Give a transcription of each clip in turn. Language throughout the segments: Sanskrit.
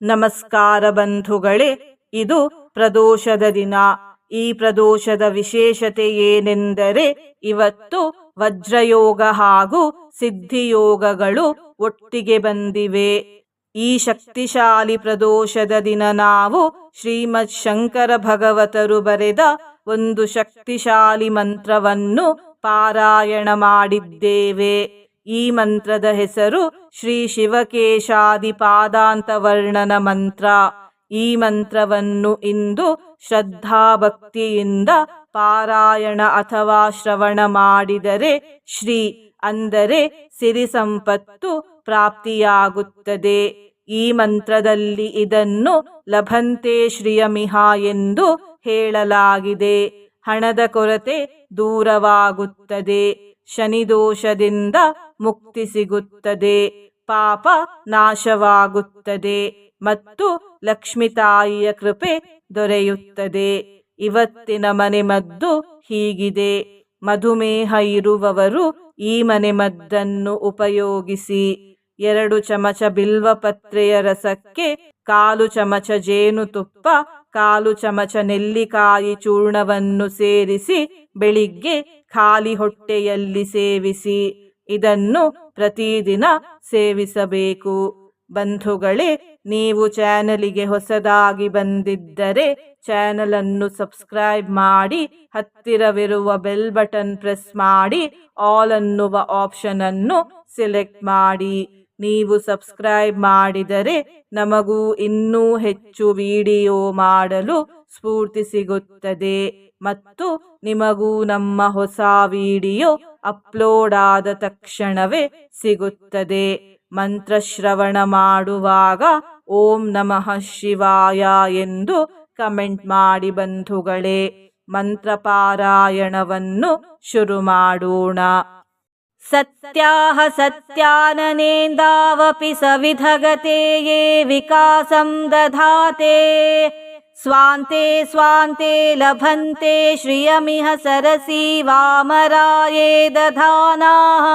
ನಮಸ್ಕಾರ ಬಂಧುಗಳೇ, ಇದು ಪ್ರದೋಷದ ದಿನ. ಈ ಪ್ರದೋಷದ ವಿಶೇಷತೆ ಏನೆಂದರೆ, ಇವತ್ತು ವಜ್ರಯೋಗ ಹಾಗೂ ಸಿದ್ಧಿಯೋಗಗಳು ಒಟ್ಟಿಗೆ ಬಂದಿವೆ. ಈ ಶಕ್ತಿಶಾಲಿ ಪ್ರದೋಷದ ದಿನ ನಾವು ಶ್ರೀಮದ್ ಶಂಕರ ಭಗವತರು ಬರೆದ ಒಂದು ಶಕ್ತಿಶಾಲಿ ಮಂತ್ರವನ್ನು ಪಾರಾಯಣ ಮಾಡಿದ್ದೇವೆ. ಈ ಮಂತ್ರದ ಹೆಸರು ಶ್ರೀ ಶಿವಕೇಶಾದಿ ಪಾದಾಂತವರ್ಣನ ಮಂತ್ರ. ಈ ಮಂತ್ರವನ್ನು ಇಂದು ಶ್ರದ್ಧಾಭಕ್ತಿಯಿಂದ ಪಾರಾಯಣ ಅಥವಾ ಶ್ರವಣ ಮಾಡಿದರೆ ಶ್ರೀ ಅಂದರೆ ಸಿರಿ ಸಂಪತ್ತು ಪ್ರಾಪ್ತಿಯಾಗುತ್ತದೆ. ಈ ಮಂತ್ರದಲ್ಲಿ ಇದನ್ನು ಲಭಂತೆ ಶ್ರಿಯಮಿಹ ಎಂದು ಹೇಳಲಾಗಿದೆ. ಹಣದ ಕೊರತೆ ದೂರವಾಗುತ್ತದೆ, ಶನಿದೋಷದಿಂದ ಮುಕ್ತಿ ಸಿಗುತ್ತದೆ, ಪಾಪ ನಾಶವಾಗುತ್ತದೆ ಮತ್ತು ಲಕ್ಷ್ಮೀ ತಾಯಿಯ ಕೃಪೆ ದೊರೆಯುತ್ತದೆ. ಇವತ್ತಿನ ಮನೆಮದ್ದು ಹೀಗಿದೆ. ಮಧುಮೇಹ ಇರುವವರು ಈ ಮನೆಮದ್ದನ್ನು ಉಪಯೋಗಿಸಿ. 2 ಚಮಚ ಬಿಲ್ವಪತ್ರೆಯ ರಸಕ್ಕೆ 1/4 ಚಮಚ ಜೇನುತುಪ್ಪ, 1/4 ಚಮಚ ನೆಲ್ಲಿಕಾಯಿ ಚೂರ್ಣವನ್ನು ಸೇರಿಸಿ ಬೆಳಿಗ್ಗೆ ಖಾಲಿ ಹೊಟ್ಟೆಯಲ್ಲಿ ಸೇವಿಸಿ. ಇದನ್ನು ಪ್ರತಿದಿನ ಸೇವಿಸಬೇಕು. ಬಂಧುಗಳೇ, ನೀವು ಚಾನಲಿಗೆ ಹೊಸದಾಗಿ ಬಂದಿದ್ದರೆ ಚಾನಲನ್ನು ಸಬ್ಸ್ಕ್ರೈಬ್ ಮಾಡಿ, ಹತ್ತಿರವಿರುವ ಬೆಲ್ ಬಟನ್ ಪ್ರೆಸ್ ಮಾಡಿ, ಆಲ್ ಅನ್ನುವ ಆಪ್ಷನ್ ಅನ್ನು ಸೆಲೆಕ್ಟ್ ಮಾಡಿ. ನೀವು ಸಬ್ಸ್ಕ್ರೈಬ್ ಮಾಡಿದರೆ ನಮಗೂ ಇನ್ನೂ ಹೆಚ್ಚು ವಿಡಿಯೋ ಮಾಡಲು ಸ್ಫೂರ್ತಿ ಸಿಗುತ್ತದೆ ಮತ್ತು ನಿಮಗೂ ನಮ್ಮ ಹೊಸ ವಿಡಿಯೋ ಅಪ್ಲೋಡ್ ಆದ ತಕ್ಷಣವೇ ಸಿಗುತ್ತದೆ. ಮಂತ್ರಶ್ರವಣ ಮಾಡುವಾಗ ಓಂ ನಮಃ ಶಿವಾಯ ಎಂದು ಕಮೆಂಟ್ ಮಾಡಿ ಬಂಧುಗಳೇ. ಮಂತ್ರಪಾರಾಯಣವನ್ನು ಶುರು ಮಾಡೋಣ. ಸತ್ಯಾಹ ಸತ್ಯಾನನೇಂದಾವಪಿ ಸವಿಧಗತೆ ಯೇ ವಿಕಾಸಂ ದಧಾತೆ ಸ್ವಾಂತೆ ಸ್ವಾಂತೆ ಲಭಂತೆ ಶ್ರಿಯಮಿಹ ಸರಸಿ ವಾಮರಾಯೇ ದಧಾನಾಃ.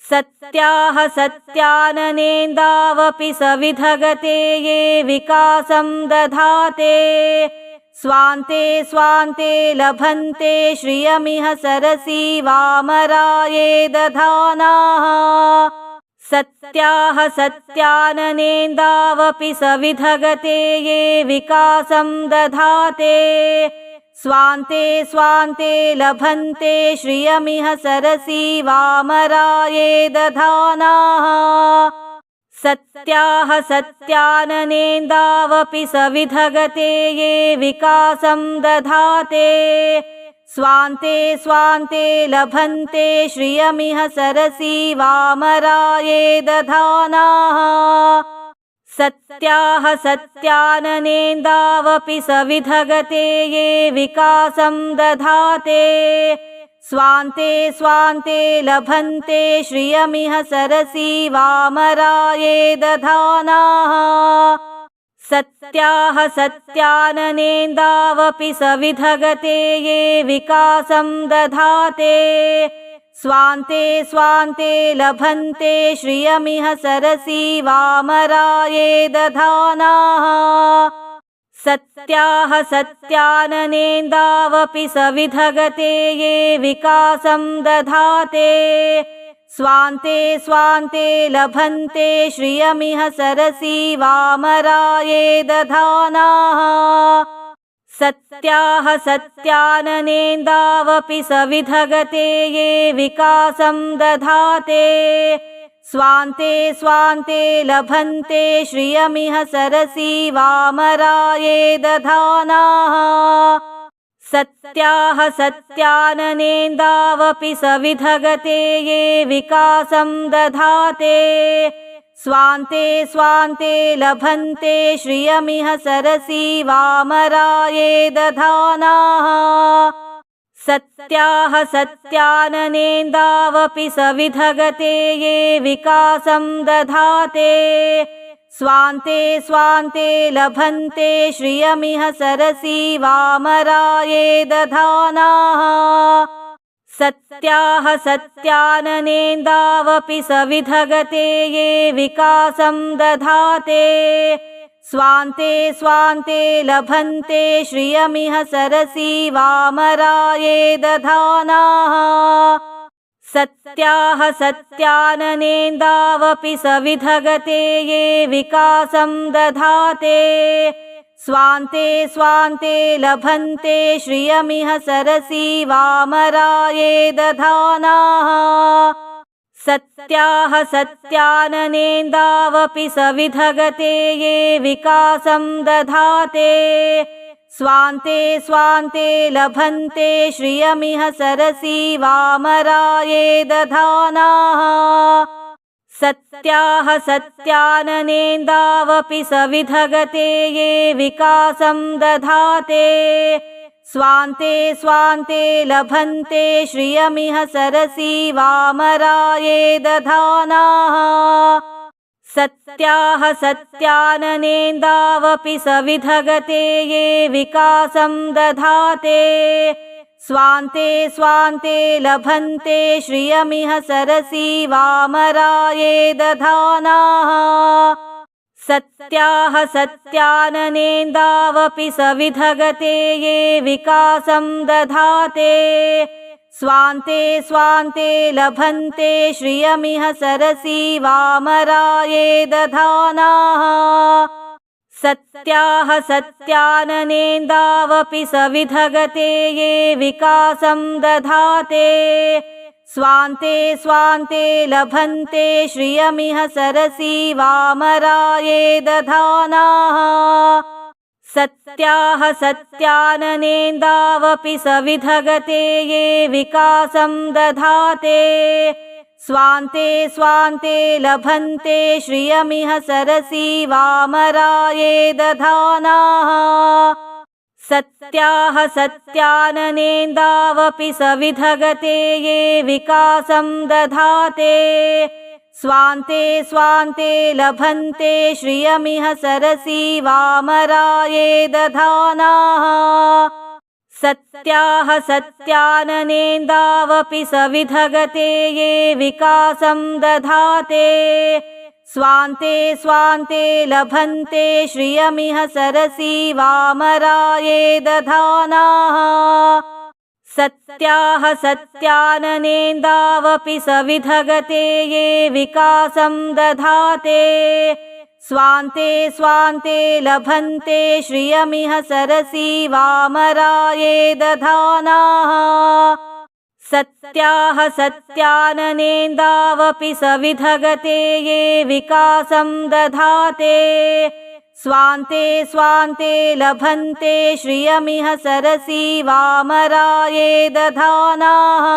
ಸತ್ಯಾಹ ಸತ್ಯಾನನೇಂದಾವಪಿ ಸವಿಧಗತೆ ಯೇ ವಿಕಾಸಂ ದಧಾತೆ ಸ್ವಾಂತೆ ಸ್ವಾಂತೆ ಲಭಂತೆ ಶ್ರಿಯಮಿಹ ಸರಸಿ ವಾಮರಾಯೇ ದಧಾನಾಃ. ಸತ್ಯಾಹ ಸತ್ಯಾನನೇಂದಾವಪಿ ಸವಿಧಗತೆ ಯೇ ವಿಕಾಸಂ ದಧಾತೆ ಸ್ವಾಂತೆ ಸ್ವಾಂತೆ ಲಭಂತೆ ಶ್ರಿಯಮಿಹ ಸರಸಿ ವಾಮರಾಯೇ ದಧಾನಾಃ. ಸತ್ಯಾಹ ಸತ್ಯಾನನೇಂದಾವಪಿ ಸವಿಧಗತೆ ಯೇ ವಿಕಾಸಂ ದಧಾತೆ ಸ್ವಾಂತೆ ಸ್ವಾಂತೆ ಲಭಂತೆ ಶ್ರಿಯಮಿಹ ಸರಸಿ ವಾಮರಾಯೇ ದಧಾನಾಃ. ಸತ್ಯಾಹ ಸತ್ಯಾನನೇಂದಾವಪಿ ಸವಿಧಗತೆ ಯೇ ವಿಕಾಸಂ ದಧಾತೆ ಸ್ವಾಂತೆ ಸ್ವಾಂತೆ ಲಭಂತೆ ಶ್ರಿಯಮಿಹ ಸರಸಿ ವಾಮರಾಯೇ ದಧಾನಾಃ. ಸತ್ಯಾಹ ಸತ್ಯಾನನೇಂದಾವಪಿ ಸವಿಧಗತೆ ಯೇ ವಿಕಾಸಂ ದಧಾತೆ ಸ್ವಾಂತೆ ಸ್ವಾಂತೆ ಲಭಂತೆ ಶ್ರಿಯಮಿಹ ಸರಸಿ ವಾಮರಾಯೇ ದಧಾನಾಃ. ಸತ್ಯಾಹ ಸತ್ಯಾನನೇಂದಾವಪಿ ಸವಿಧಗತೆ ಯೇ ವಿಕಾಸಂ ದಧಾತೆ ಸ್ವಾಂತೆ ಸ್ವಾಂತೆ ಲಭಂತೆ ಶ್ರಿಯಮಿಹ ಸರಸಿ ವಾಮರಾಯೇ ದಧಾನಾಃ. ಸತ್ಯಾಹ ಸತ್ಯಾನನೇಂದಾವಪಿ ಸವಿಧಗತೆ ಯೇ ವಿಕಾಸಂ ದಧಾತೆ ಸ್ವಾಂತೆ ಸ್ವಾಂತೆ ಲಭಂತೆ ಶ್ರಿಯಮಿಹ ಸರಸಿ ವಾಮರಾಯೇ ದಧಾನಾಃ. ಸತ್ಯಾಹ ಸತ್ಯಾನನೇಂದಾವಪಿ ಸವಿಧಗತೆ ಯೇ ವಿಕಾಸಂ ದಧಾತೆ ಸ್ವಾಂತೆ ಸ್ವಾಂತೆ ಲಭಂತೆ ಶ್ರಿಯಮಿಹ ಸರಸಿ ವಾಮರಾಯೇ ದಧಾನಾಃ. ಸತ್ಯಾಹ ಸತ್ಯಾನನೇಂದಾವಪಿ ಸವಿಧಗತೆ ಯೇ ವಿಕಾಸಂ ದಧಾತೆ ಸ್ವಾಂತೆ ಸ್ವಾಂತೆ ಲಭಂತೆ ಶ್ರಿಯಮಿಹ ಸರಸಿ ವಾಮರಾಯೇ ದಧಾನಾಃ. सत्याः सत्याननेन्दावपि सविधगते ये विकासं दधाते स्वान्ते स्वान्ते लभन्ते श्रियमिह सरसी वामराये दधानाः सत्याः सत्याननेन्दावपि सविधगते ये विकासं दधाते स्वान्ते स्वान्ते लभन्ते श्रियमिह सरसी वामराये दधानाः सत्याः सत्याननेन्दावपि सविधगते ये विकासं दधाते स्वान्ते स्वान्ते लभन्ते श्रियमिह सरसी वामराये दधानाः सत्याः सत्याननेन्दावपि सविधगते ये विकासं दधाते स्वान्ते स्वान्ते लभन्ते श्रियमिह सरसी वामराये दधानाः सत्याः सत्याननेन्दावपि सविधगते ये विकासं दधाते स्वान्ते स्वान्ते लभन्ते श्रियमिह सरसी वामराये दधानाः सत्याः सत्याननेन्दावपि सविधगते ये विकासं दधाते स्वान्ते स्वान्ते लभन्ते श्रियमिह सरसी वामराये दधानाः सत्याः सत्याननेन्दावपि सविधगते ये विकासं दधाते स्वान्ते स्वान्ते लभन्ते श्रियमिह सरसी वामराये दधानाः सत्याः सत्याननेन्दावपि सविधगते ये विकासं दधाते स्वान्ते स्वान्ते लभन्ते श्रियमिह सरसी वामराये दधानाः सत्याः सत्याननेन्दावपि सविधगते ये विकासं दधाते स्वान्ते स्वान्ते लभन्ते श्रियमिह सरसी वामराये दधानाः सत्याः सत्याननेन्दावपि सविधगते ये विकासं दधाते स्वान्ते स्वान्ते लभन्ते श्रियमिह सरसी वामराये दधानाः सत्याः सत्याननेन्दावपि सविधगते ये विकासं दधाते स्वान्ते स्वान्ते लभन्ते श्रियमिह सरसी वामराये दधानाः सत्याः सत्याननेन्दावपि सविधगते ये विकासं दधाते स्वान्ते स्वान्ते लभन्ते श्रियमिह सरसी वामराये दधानाः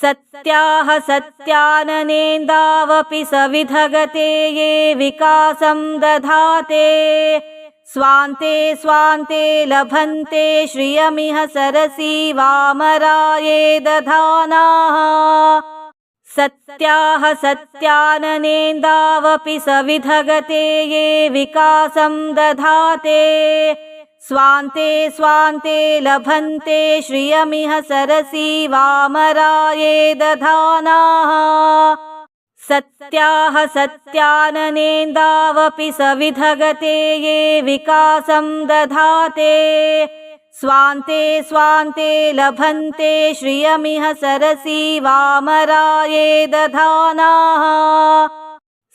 सत्याः सत्याननेन्दावपि सविधगते ये विकासं दधाते स्वान्ते स्वान्ते लभन्ते श्रियमिह सरसी वामराये दधानाः सत्याः सत्याननेन्दावपि सविधगते ये विकासं दधाते स्वान्ते स्वान्ते लभन्ते श्रियमिह सरसी वामराये दधानाः सत्याः सत्याननेन्दावपि सविधगते ये विकासं दधाते स्वान्ते स्वान्ते लभन्ते श्रियमिह सरसी वामराये दधानाः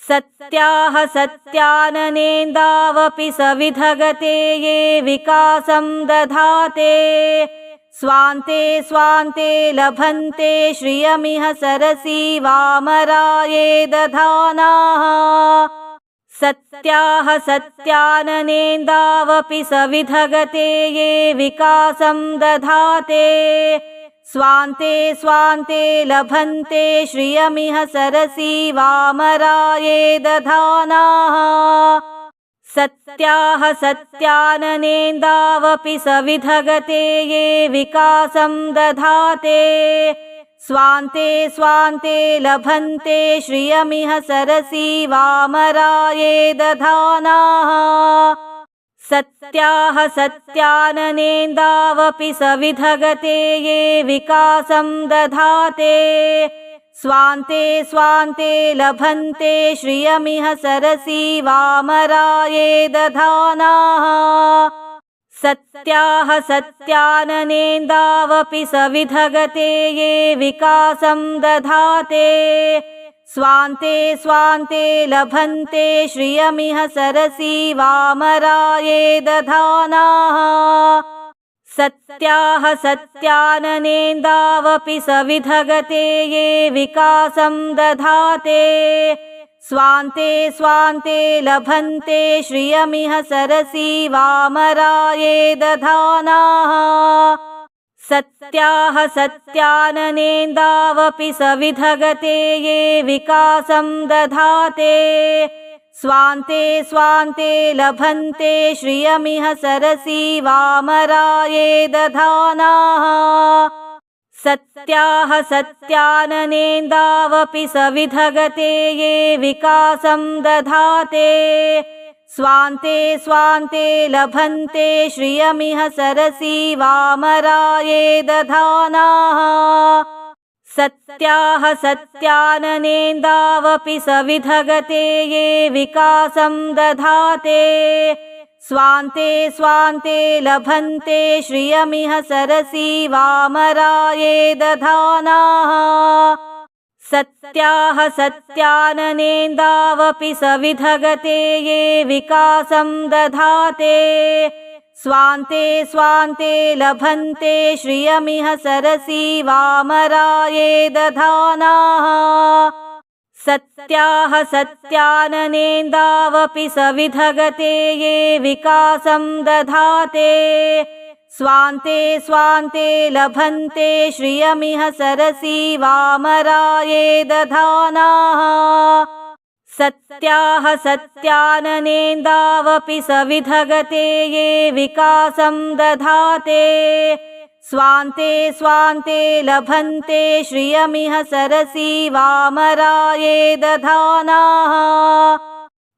सत्याः सत्याननेन्दावपि सविधगते ये विकासं दधाते स्वान्ते स्वान्ते लभन्ते श्रियमिह सरसी वामराये दधानाः सत्याः सत्याननेन्दावपि सविधगते ये विकासं दधाते स्वान्ते स्वान्ते लभन्ते श्रियमिह सरसी वामराये दधानाः सत्याः सत्याननेन्दावपि सविधगते ये विकासं दधाते स्वान्ते स्वान्ते लभन्ते श्रियमिह सरसी वामराये दधानाः सत्याः सत्याननेन्दावपि सविधगते ये विकासं दधाते स्वान्ते स्वान्ते लभन्ते श्रियमिह सरसी वामराये दधानाः सत्याः सत्याननेन्दावपि सविधगते ये विकासं दधाते स्वान्ते स्वान्ते लभन्ते श्रियमिह सरसी वामराये दधानाः सत्याः सत्याननेन्दावपि सविधगते ये विकासं दधाते स्वान्ते स्वान्ते लभन्ते श्रियमिह सरसी वामराये दधानाः सत्याः सत्याननेन्दावपि सविधगते ये विकासं दधाते स्वान्ते स्वान्ते लभन्ते श्रियमिह सरसी वामराये दधानाः सत्याः सत्याननेन्दावपि सविधगते ये विकासं दधाते स्वान्ते स्वान्ते लभन्ते श्रियमिह सरसी वामराये दधानाः सत्याः सत्याननेन्दावपि सविधगते ये विकासं दधाते स्वान्ते स्वान्ते लभन्ते श्रियमिह सरसी वामराये दधानाः सत्याः सत्याननेन्दावपि सविधगते ये विकासं दधाते स्वान्ते स्वान्ते लभन्ते श्रियमिह सरसी वामराये दधानाः सत्याः सत्याननेन्दावपि सविधगते ये विकासं दधाते स्वान्ते स्वान्ते लभन्ते श्रियमिह सरसी वामराये दधानाः सत्याः सत्याननेन्दावपि सविधगते ये विकासं दधाते स्वान्ते स्वान्ते लभन्ते श्रियमिह सरसी वामराये दधानाः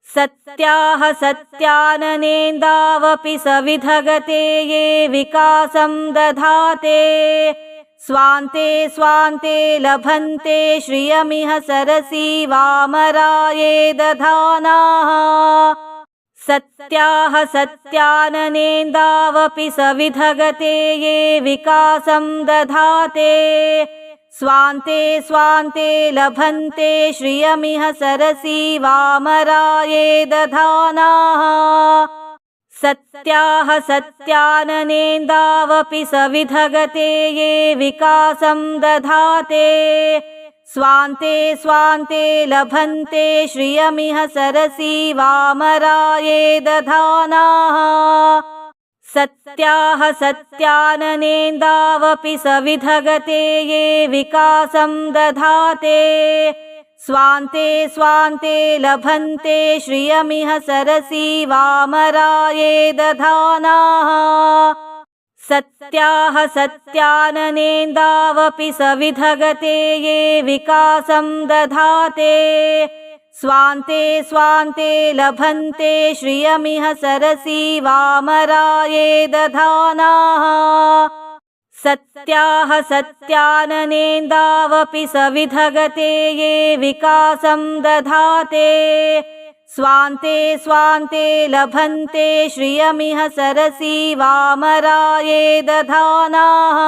सत्याः सत्याननेन्दावपि सविधगते ये विकासं दधाते स्वान्ते स्वान्ते लभन्ते श्रियमिह सरसी वामराये दधानाः सत्याः सत्याननेन्दावपि सविधगते ये विकासं दधाते स्वान्ते स्वान्ते लभन्ते श्रियमिह सरसी वामराये दधानाः सत्याः सत्याननेन्दावपि सविधगते ये विकासं दधाते स्वान्ते स्वान्ते लभन्ते श्रियमिह सरसी वामराये दधानाः सत्याः सत्याननेन्दावपि सविधगते ये विकासं दधाते स्वान्ते स्वान्ते लभन्ते श्रियमिह सरसी वामराये दधानाः सत्याः सत्याननेन्दावपि सविधगते ये विकासं दधाते स्वान्ते स्वान्ते लभन्ते श्रियमिह सरसी वामराये दधानाः सत्याः सत्याननेन्दावपि सविधगते ये विकासं दधाते स्वान्ते स्वान्ते लभन्ते श्रियमिह सरसी वामराये दधानाः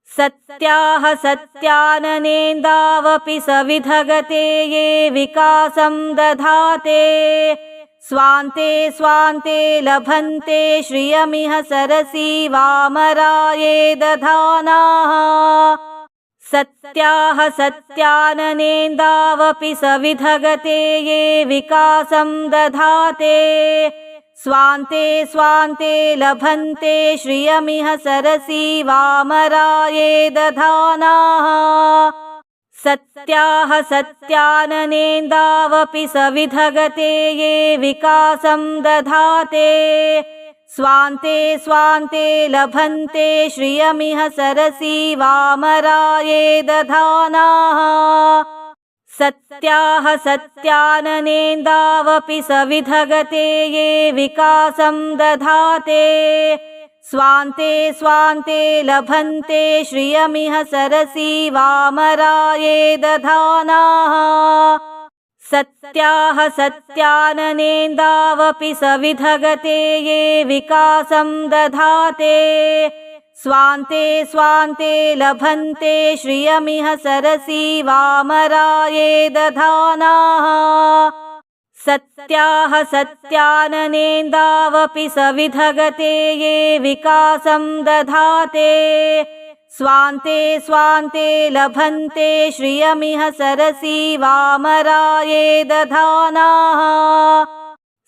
सत्याः सत्याननेन्दावपि सविधगते ये विकासं दधाते स्वान्ते स्वान्ते लभन्ते श्रियमिह सरसी वामराये दधानाः सत्याः सत्याननेन्दावपि सविधगते ये विकासं दधाते स्वान्ते स्वान्ते लभन्ते श्रियमिह सरसी वामराये दधानाः सत्याः सत्याननेन्दावपि सविधगते ये विकासं दधाते स्वान्ते स्वान्ते लभन्ते श्रियमिह सरसी वामराये दधानाः सत्याः सत्याननेन्दावपि सविधगते ये विकासं दधाते स्वान्ते स्वान्ते लभन्ते श्रियमिह सरसी वामराये दधानाः सत्याः सत्याननेन्दावपि सविधगते ये विकासं दधाते स्वान्ते स्वान्ते लभन्ते श्रियमिह सरसी वामराये दधानाः सत्याः सत्याननेन्दावपि सविधगते ये विकासं दधाते स्वान्ते स्वान्ते लभन्ते श्रियमिह सरसी वामराये दधानाः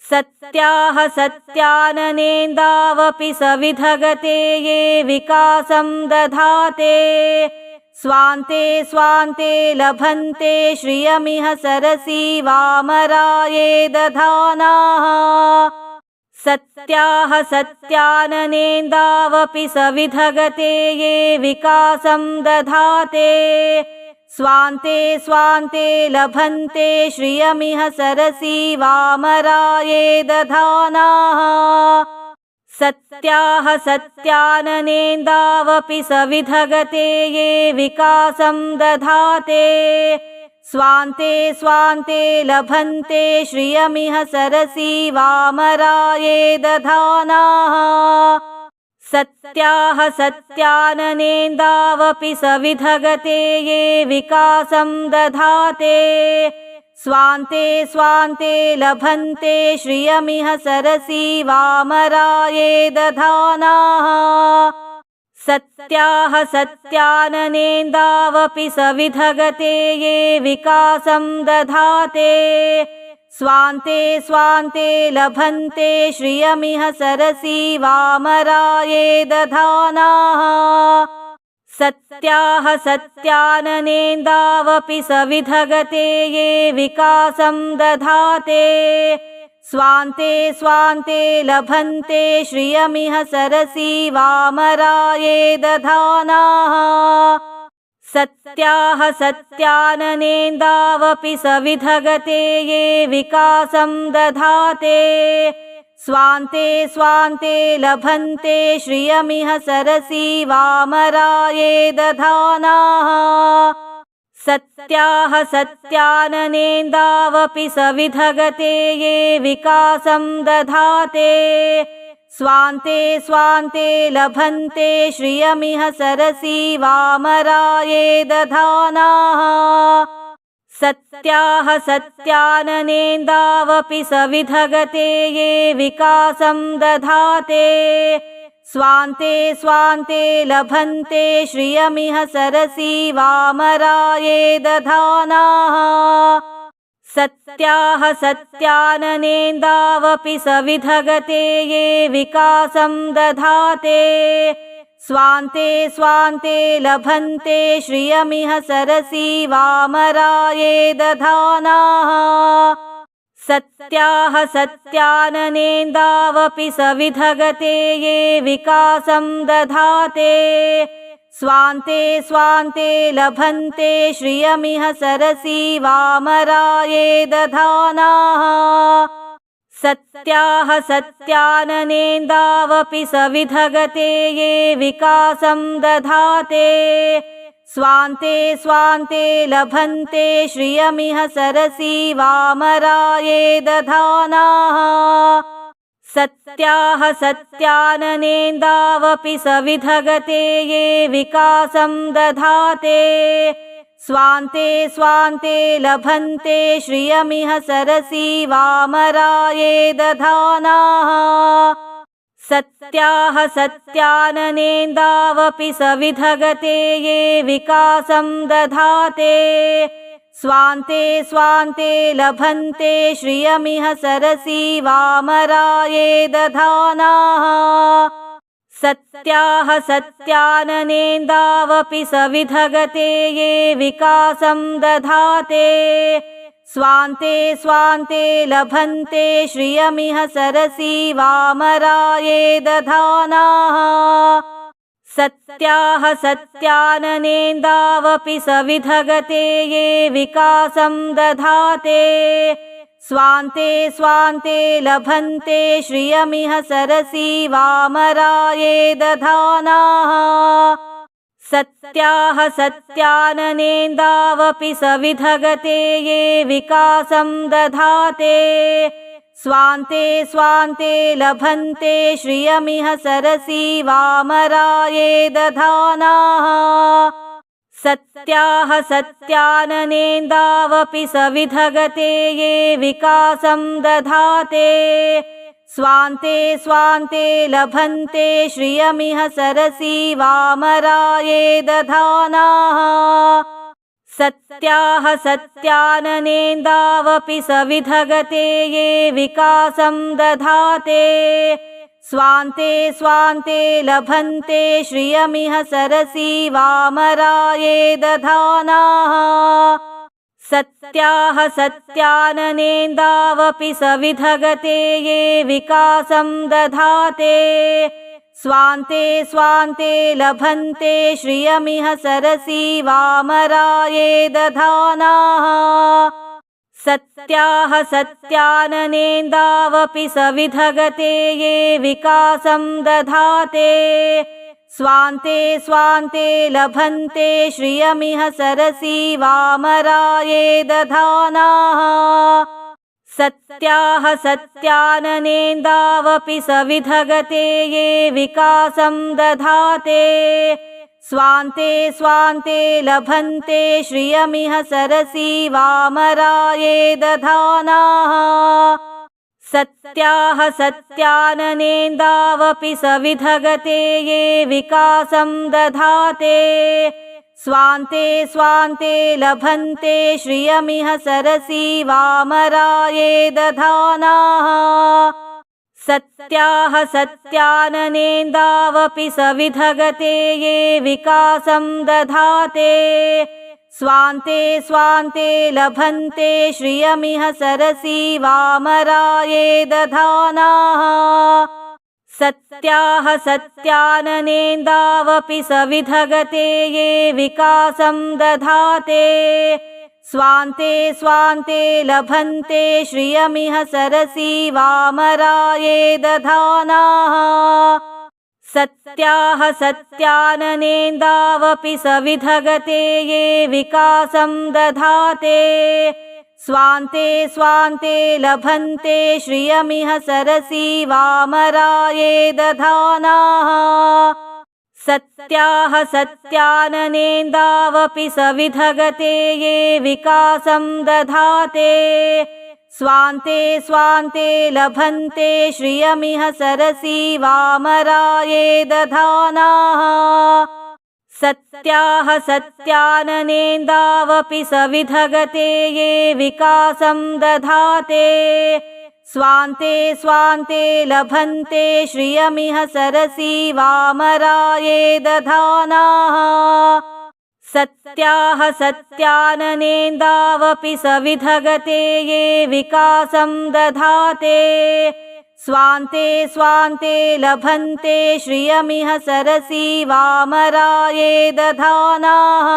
सत्याः सत्याननेन्दावपि सविधगते ये विकासं दधाते स्वान्ते स्वान्ते लभन्ते श्रियमिह सरसी वामराये दधानाः सत्याः सत्याननेन्दावपि सविधगते ये विकासं दधाते स्वान्ते स्वान्ते लभन्ते श्रियमिह सरसी वामराये दधानाः सत्याः सत्याननेन्दावपि सविधगते ये विकासं दधाते स्वान्ते स्वान्ते लभन्ते श्रियमिह सरसी वामराये दधानाः सत्याः सत्याननेन्दावपि सविधगते ये विकासं दधाते स्वान्ते स्वान्ते लभन्ते श्रियमिह सरसी वामराये दधानाः सत्याः सत्याननेन्दावपि सविधगते ये विकासं दधाते स्वान्ते स्वान्ते लभन्ते श्रियमिह सरसी वामराये दधानाः सत्याः सत्याननेन्दावपि सविधगते ये विकासं दधाते स्वान्ते स्वान्ते लभन्ते श्रियमिह सरसी वामराये दधानाः सत्याः सत्याननेन्दावपि सविधगते ये विकासं दधाते स्वान्ते स्वान्ते लभन्ते श्रियमिह सरसी वामराये दधानाः सत्याः सत्याननेन्दावपि सविधगते ये विकासं दधाते स्वान्ते स्वान्ते लभन्ते श्रियमिह सरसी वामराये दधानाः सत्याः सत्याननेन्दावपि सविधगते ये विकासं दधाते स्वान्ते स्वान्ते लभन्ते श्रियमिह सरसी वामराये दधानाः सत्याः सत्याननेन्दावपि सविधगते ये विकासं दधाते स्वान्ते स्वान्ते लभन्ते श्रियमिह सरसी वामराये दधानाः सत्याः सत्याननेन्दावपि सविधगते ये विकासं दधाते स्वान्ते स्वान्ते लभन्ते श्रियमिह सरसी वामराये दधानाः सत्याः सत्याननेन्दावपि सविधगते ये विकासं दधाते स्वान्ते स्वान्ते लभन्ते श्रियमिह सरसी वामराये दधानाः सत्याः सत्याननेन्दावपि सविधगते ये विकासं दधाते स्वान्ते स्वान्ते लभन्ते श्रियमिह सरसी वामराये दधानाः सत्याः सत्याननेन्दावपि सविधगते ये विकासं दधाते स्वान्ते स्वान्ते लभन्ते श्रियमिह सरसी वामराये दधानाः सत्याः सत्याननेन्दावपि सविधगते ये विकासं दधाते स्वान्ते स्वान्ते लभन्ते श्रियमिह सरसी वामराये दधानाः सत्याः सत्याननेन्दावपि सविधगते ये विकासं दधाते स्वान्ते स्वान्ते लभन्ते श्रियमिह सरसी वामराये दधानाः सत्याः सत्याननेन्दावपि सविधगते ये विकासं दधाते स्वान्ते स्वान्ते लभन्ते श्रियमिह सरसी वामराये दधानाः सत्याः सत्याननेन्दावपि सविधगते ये विकासं दधाते स्वान्ते स्वान्ते लभन्ते श्रियमिह सरसी वामराये दधानाः सत्याः सत्याननेन्दावपि सविधगते ये विकासं दधाते स्वान्ते स्वान्ते लभन्ते श्रियमिह सरसी वामराये दधानाः सत्याः सत्याननेन्दावपि सविधगते ये विकासं दधाते स्वान्ते स्वान्ते लभन्ते श्रियमिह सरसी वामराये दधानाः सत्याः सत्याननेन्दावपि सविधगते ये विकासं दधाते स्वान्ते स्वान्ते लभन्ते श्रियमिह सरसी वामराये दधानाः सत्याः सत्याननेन्दावपि सविधगते ये विकासं दधाते स्वान्ते स्वान्ते लभन्ते श्रियमिह सरसी वामराये दधानाः सत्याः सत्याननेन्दावपि सविधगते ये विकासं दधाते स्वान्ते स्वान्ते लभन्ते श्रियमिह सरसी वामराये दधानाः सत्याः सत्याननेन्दावपि सविधगते ये विकासं दधाते स्वान्ते स्वान्ते लभन्ते श्रियमिह सरसी वामराये दधानाः सत्याः सत्याननेन्दावपि सविधगते ये विकासं दधाते स्वान्ते स्वान्ते लभन्ते श्रियमिह सरसी वामराये दधानाः सत्याः सत्याननेन्दावपि सविधगते ये विकासं दधाते स्वान्ते स्वान्ते लभन्ते श्रियमिह सरसी वामराये दधानाः सत्याः सत्याननेन्दावपि सविधगते ये विकासं दधाते स्वान्ते स्वान्ते लभन्ते श्रियमिह सरसी वामराये दधानाः सत्याः सत्याननेन्दावपि सविधगते ये विकासं दधाते स्वान्ते स्वान्ते लभन्ते श्रियमिह सरसी वामराये दधानाः सत्याः सत्याननेन्दावपि सविधगते ये विकासं दधाते स्वान्ते स्वान्ते लभन्ते श्रियमिह सरसी वामराये दधानाः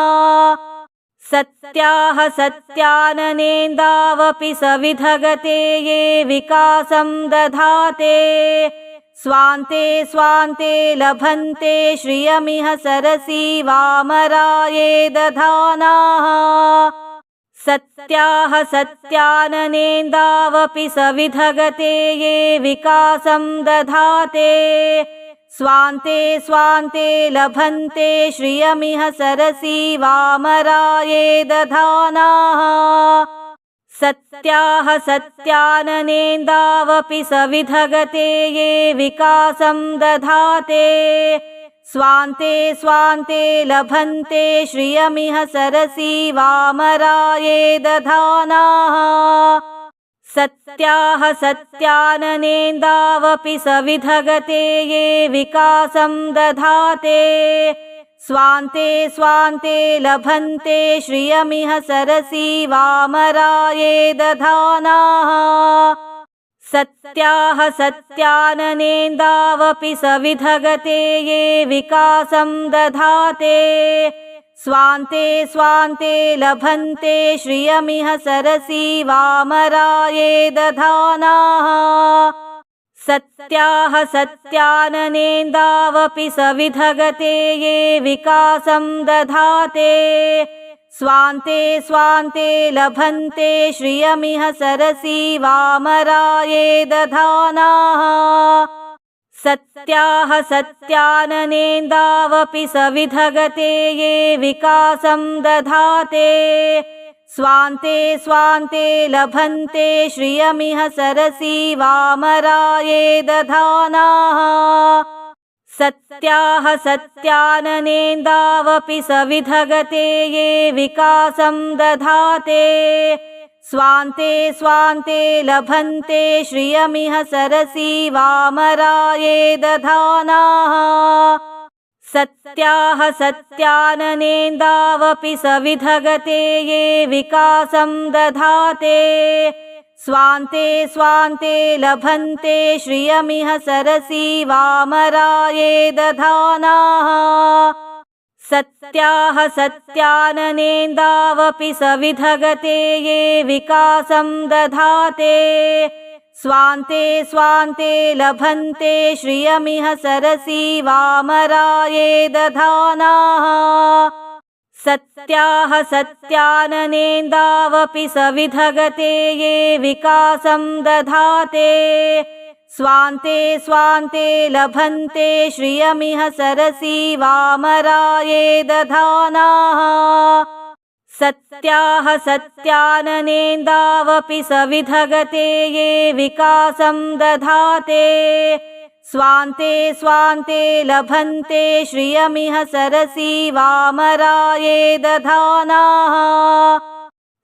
सत्याः सत्याननेन्दावपि सविधगते ये विकासं दधाते स्वान्ते स्वान्ते लभन्ते श्रियमिह सरसी वामराये दधानाः सत्याः सत्याननेन्दावपि सविधगते ये विकासं दधाते स्वान्ते स्वान्ते लभन्ते श्रियमिह सरसी वामराये दधानाः सत्याः सत्याननेन्दावपि सविधगते ये विकासं दधाते स्वान्ते स्वान्ते लभन्ते श्रियमिह सरसी वामराये दधानाः सत्याः सत्याननेन्दावपि सविधगते ये विकासं दधाते स्वान्ते स्वान्ते लभन्ते श्रियमिह सरसी वामराये दधानाः सत्याः सत्याननेन्दावपि सविधगते ये विकासं दधाते स्वान्ते स्वान्ते लभन्ते श्रियमिह सरसी वामराये दधानाः सत्याः सत्याननेन्दावपि सविधगते ये विकासं दधाते स्वान्ते स्वान्ते लभन्ते श्रियमिह सरसी वामराये दधानाः सत्याः सत्याननेन्दावपि सविधगते ये विकासं दधाते स्वान्ते स्वान्ते लभन्ते श्रियमिह सरसी वामराये दधानाः सत्याः सत्याननेन्दावपि सविधगते ये विकासं दधाते स्वान्ते स्वान्ते लभन्ते श्रियमिह सरसी वामराये दधानाः सत्याः सत्याननेन्दावपि सविधगते ये विकासं दधाते स्वान्ते स्वान्ते लभन्ते श्रियमिह सरसी वामराये दधानाः सत्याः सत्याननेन्दावपि सविधगते ये विकासं दधाते स्वान्ते स्वान्ते लभन्ते श्रियमिह सरसी वामराये दधानाः सत्याः सत्याननेन्दावपि सविधगते ये विकासं दधाते स्वान्ते स्वान्ते लभन्ते श्रियमिह सरसी वामराये दधानाः सत्याः सत्याननेन्दावपि सविधगते ये विकासं दधाते स्वान्ते स्वान्ते लभन्ते श्रियमिह सरसी वामराये दधानाः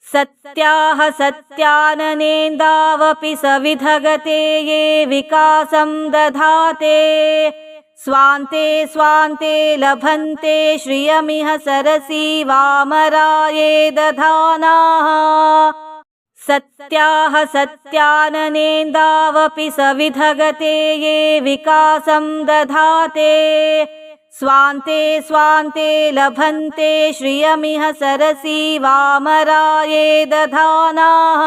सत्याः सत्याननेन्दावपि सविधगते ये विकासं दधाते स्वान्ते स्वान्ते लभन्ते श्रियमिह सरसी वामराये दधानाः सत्याः सत्याननेन्दावपि सविधगते ये विकासं दधाते स्वान्ते स्वान्ते लभन्ते श्रियमिह सरसी वामराये दधानाः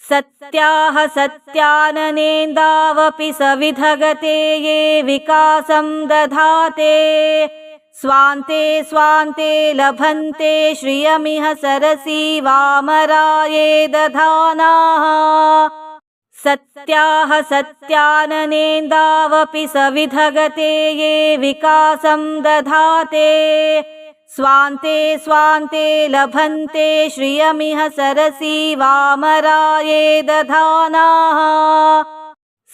सत्याः सत्याननेन्दावपि सविधगते ये विकासं दधाते स्वान्ते स्वान्ते लभन्ते श्रियमिह सरसी वामराये दधानाः सत्याः सत्याननेन्दावपि सविधगते ये विकासं दधाते स्वान्ते स्वान्ते लभन्ते श्रियमिह सरसी वामराये दधानाः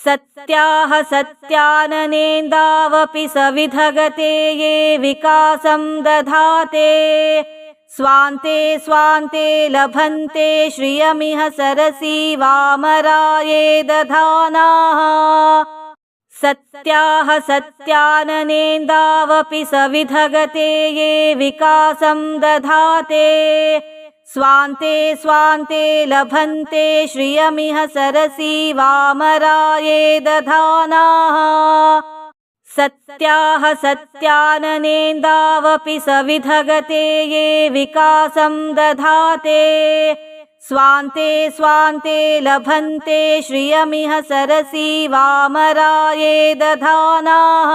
सत्याः सत्याननेन्दावपि सविधगते ये विकासं दधाते स्वान्ते स्वान्ते लभन्ते श्रियमिह सरसी वामराये दधानाः सत्याः सत्याननेन्दावपि सविधगते ये विकासं दधाते स्वान्ते स्वान्ते लभन्ते श्रियमिह सरसी वामराये दधानाः सत्याः सत्याननेन्दावपि सविधगते ये विकासं दधाते स्वान्ते स्वान्ते लभन्ते श्रियमिह सरसी वामराये दधानाः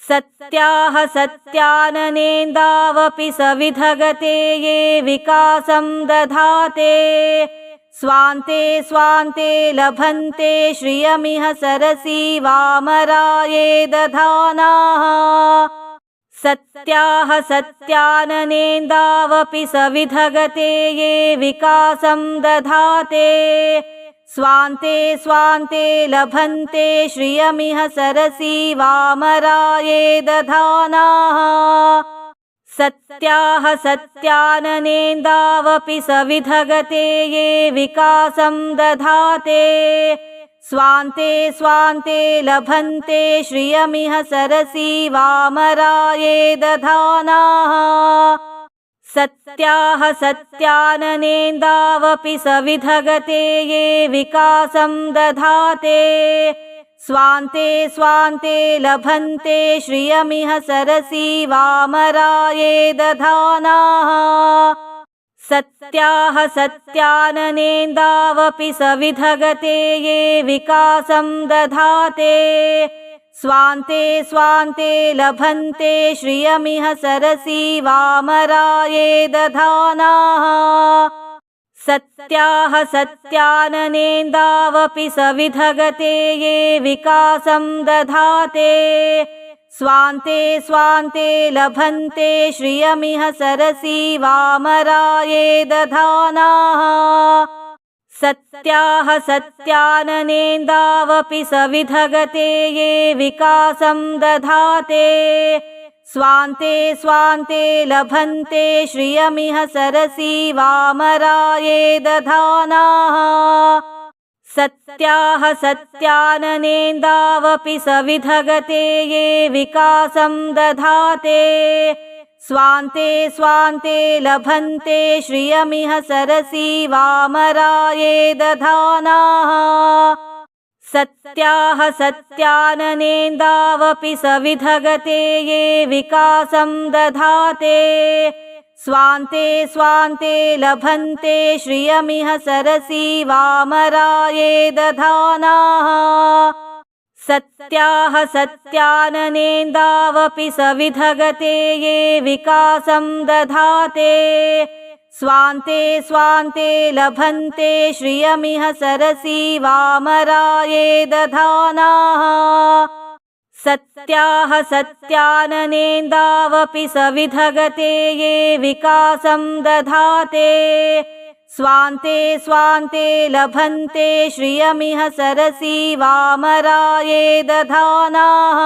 सत्याः सत्याननेन्दावपि सविधगते ये विकासं दधाते स्वान्ते स्वान्ते लभन्ते श्रियमिह सरसी वामराये दधानाः सत्याः सत्याननेन्दावपि सविधगते ये विकासं दधाते स्वान्ते स्वान्ते लभन्ते श्रियमिह सरसी वामराये दधानाः सत्याः सत्याननेन्दावपि सविधगते ये विकासं दधाते स्वान्ते स्वान्ते लभन्ते श्रियमिह सरसी वामराये दधानाः सत्याः सत्याननेन्दावपि सविधगते ये विकासं दधाते स्वान्ते स्वान्ते लभन्ते श्रियमिह सरसी वामराये दधानाः सत्याः सत्याननेन्दावपि सविधगते ये विकासं दधाते स्वान्ते स्वान्ते लभन्ते श्रियमिह सरसी वामराये दधानाः सत्याः सत्याननेन्दावपि सविधगते ये विकासं दधाते स्वान्ते स्वान्ते लभन्ते श्रियमिह सरसी वामराये दधानाः सत्याः सत्याननेन्दावपि सविधगते ये विकासं दधाते स्वान्ते स्वान्ते लभन्ते श्रियमिह सरसी वामराये दधानाः सत्याः सत्याननेन्दावपि सविधगते ये विकासं दधाते स्वान्ते स्वान्ते लभन्ते श्रियमिह सरसी वामराये दधानाः सत्याः सत्याननेन्दावपि सविधगते ये विकासं दधाते स्वान्ते स्वान्ते लभन्ते श्रियमिह सरसी वामराये दधानाः सत्याः सत्याननेन्दावपि सविधगते ये विकासं दधाते स्वान्ते स्वान्ते लभन्ते श्रियमिह सरसी वामराये दधानाः सत्याः सत्याननेन्दावपि सविधगते ये विकासं दधाते स्वान्ते स्वान्ते लभन्ते श्रियमिह सरसी वामराये दधानाः